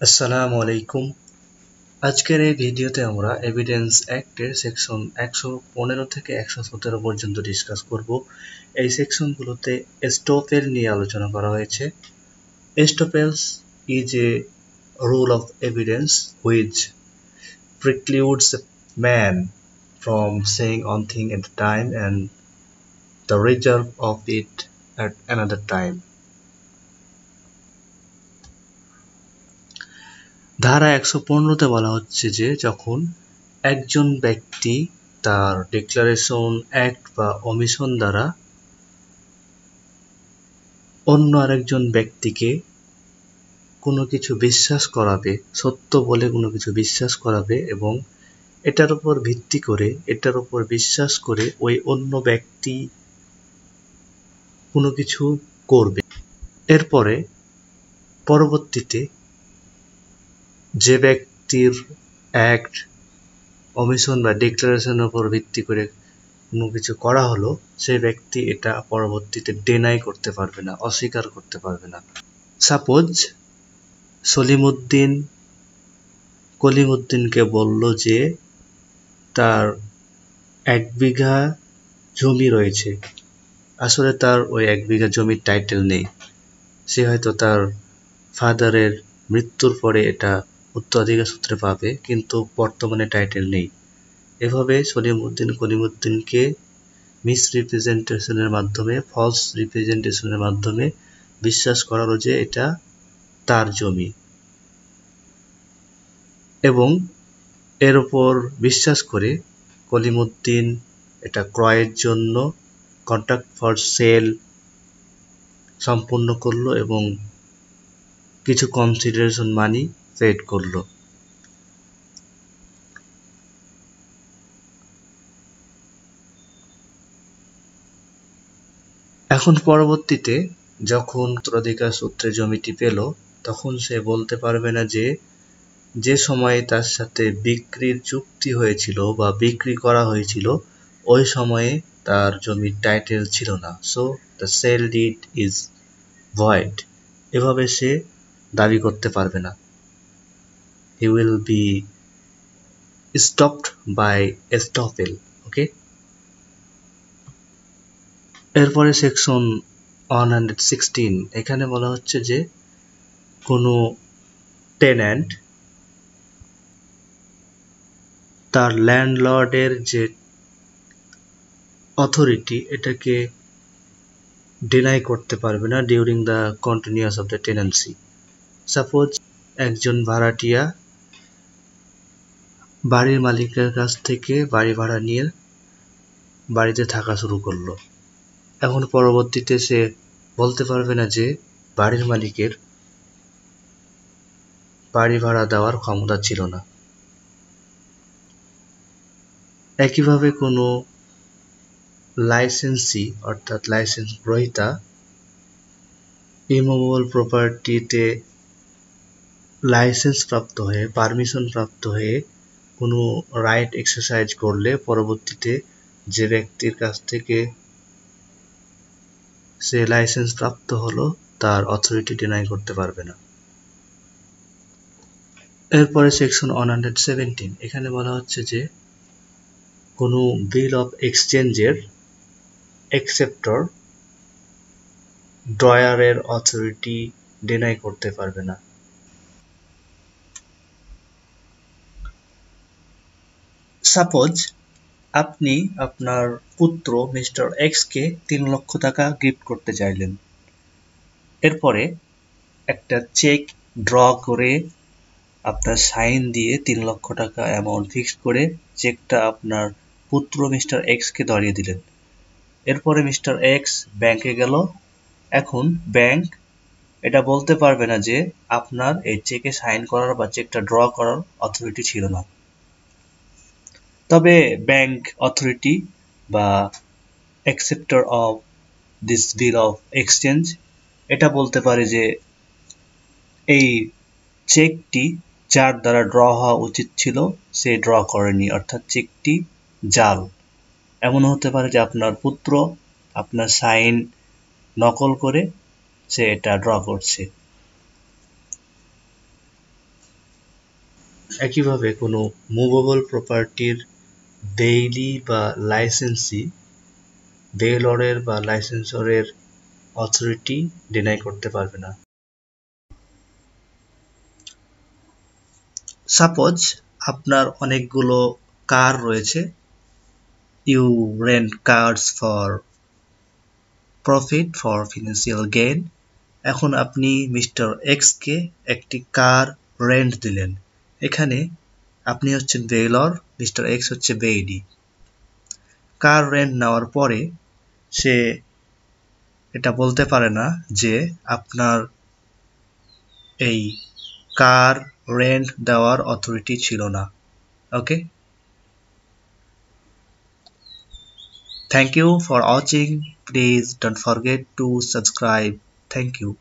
আসসালামু আলাইকুম। আজকের এই ভিডিওতে আমরা এভিডেন্স অ্যাক্টের সেকশন 115 থেকে 117 পর্যন্ত ডিসকাস করব। এই সেকশনগুলোতে এস্টোপেল নিয়ে আলোচনা করা হয়েছে। Estoppels is a rule of evidence which precludes a man from saying one thing at a time and the result of it at another time. ধারা 115তে বলা হচ্ছে যে যখন একজন ব্যক্তি তার ডিক্লারেশন, অ্যাক্ট বা ওমিশন দ্বারা অন্য আরেকজন ব্যক্তিকে কোনো কিছু বিশ্বাস করাবে, সত্য বলে কোনো কিছু বিশ্বাস করাবে এবং এটার উপর ভিত্তি করে, এটার উপর বিশ্বাস করে ওই অন্য ব্যক্তি কোনো কিছু করবে। এরপরে পরবর্তীতে যে ব্যক্তির অ্যাক্ট, ওমিশন বা ডিক্লারেশনের উপর ভিত্তি করে কোনো কিছু করা হলো, সেই ব্যক্তি এটা পরবর্তীতে ডিনাই করতে পারবে না, অস্বীকার করতে পারবে না। সাপোজ সলিমউদ্দিন কলিমউদ্দিনকে বলল যে তার 1 বিঘা জমি রয়েছে। আসলে তার ওই 1 বিঘা জমির টাইটেল নেই। সে হয়তো তার ফাদারের মৃত্যুর পরে এটা উত্তরাধিকার সূত্রে পাবে, কিন্তু বর্তমানে টাইটেল নেই। এভাবে সলিমউদ্দিন কলিমউদ্দিনকে মিসরিপ্রেজেন্টেশনের মাধ্যমে, ফলস রিপ্রেজেন্টেশনের মাধ্যমে বিশ্বাস করালো যে এটা তার জমি এবং এর উপর বিশ্বাস করে কলিমউদ্দিন এটা ক্রয়ের জন্য কন্ট্রাক্ট ফর সেল সম্পূর্ণ করলো এবং কিছু কনসিডারেশন মানি পেড করলো। এখন পরবর্তীতে যখন উত্তরাধিকার সূত্রে জমিটি পেল, তখন সে বলতে পারবে না যে যে সময়ে তার সাথে বিক্রির চুক্তি হয়েছিল বা বিক্রি করা হয়েছিল ওই সময়ে তার জমির টাইটেল ছিল না। So the sale deed is void. এভাবে সে দাবি করতে পারবে না। He will be stopped by estoppel. Okay, এরপরে সেকশন 116, এখানে বলা হচ্ছে যে কোনো টেন্যান্ট তার ল্যান্ডলর্ডের যে অথরিটি এটাকে ডিনাই করতে পারবে না during the continuous of the tenancy. Suppose একজন ভাড়াটিয়া বাড়ির মালিকের কাছ থেকে বাড়ি ভাড়া নিয়ে বাড়িতে থাকা শুরু করলো। এখন পরবর্তীতে সে বলতে পারবে না যে বাড়ির মালিকের বাড়ি ভাড়া দেওয়ার ক্ষমতা ছিল না। একইভাবে কোনো লাইসেন্সি অর্থাৎ লাইসেন্স গ্রহীতা ইমুভেবল প্রপার্টিতে লাইসেন্স প্রাপ্ত হয়ে, পারমিশন প্রাপ্ত হয়ে কোনো রাইট এক্সারসাইজ করলে পরবর্তীতে যে ব্যক্তির কাছ থেকে সে লাইসেন্স প্রাপ্ত হলো তার অথরিটি ডিনাই করতে পারবে না। এরপরে সেকশন 117, এখানে বলা হচ্ছে যে কোনো বিল অফ এক্সচেঞ্জের অ্যাকসেপ্টর ড্রয়ারের অথরিটি ডিনাই করতে পারবে না। সাপোজ আপনি আপনার পুত্র মিস্টার এক্সকে 3 লক্ষ টাকা গিফট করতে চাইলেন। এরপরে একটা চেক ড্র করে আপনার সাইন দিয়ে 3 লক্ষ টাকা অ্যামাউন্ট ফিক্সড করে চেকটা আপনার পুত্র মিস্টার এক্সকে ধরিয়ে দিলেন। এরপরে মিস্টার এক্স ব্যাংকে গেল। এখন ব্যাংক এটা বলতে পারবে না যে আপনার এই চেকে সাইন করার বা চেকটা ড্র করার অথরিটি ছিল না। তবে ব্যাংক অথরিটি বা acceptor of this bill of exchange এটা বলতে পারে যে এই চেকটি যার দ্বারা ড্র হওয়া উচিত ছিল সে ড্র করেনি, অর্থাৎ চেকটি জাল। এমন হতে পারে যে আপনার পুত্র আপনার সাইন নকল করে সে এটা ড্র করছে। একইভাবে কোনো মুভেবল প্রপার্টির দেইলি বা লাইসেন্সি বেলরের বা লাইসেন্সরের অথরিটি ডিনাই করতে পারবে না। সাপোজ আপনার অনেকগুলো কার রয়েছে, you rent cars for profit for financial gain. এখন আপনি মিস্টার এক্সকে একটি কার রেন্ট দিলেন। এখানে আপনি হচ্ছেন বেইলর, মিস্টার এক্স হচ্ছে বেইডি। কার রেন্ট নেওয়ার পরে সে এটা বলতে পারে না যে আপনার এই কার রেন্ট দেওয়ার অথরিটি ছিল না। Okay, thank you for watching, please don't forget to subscribe. Thank you.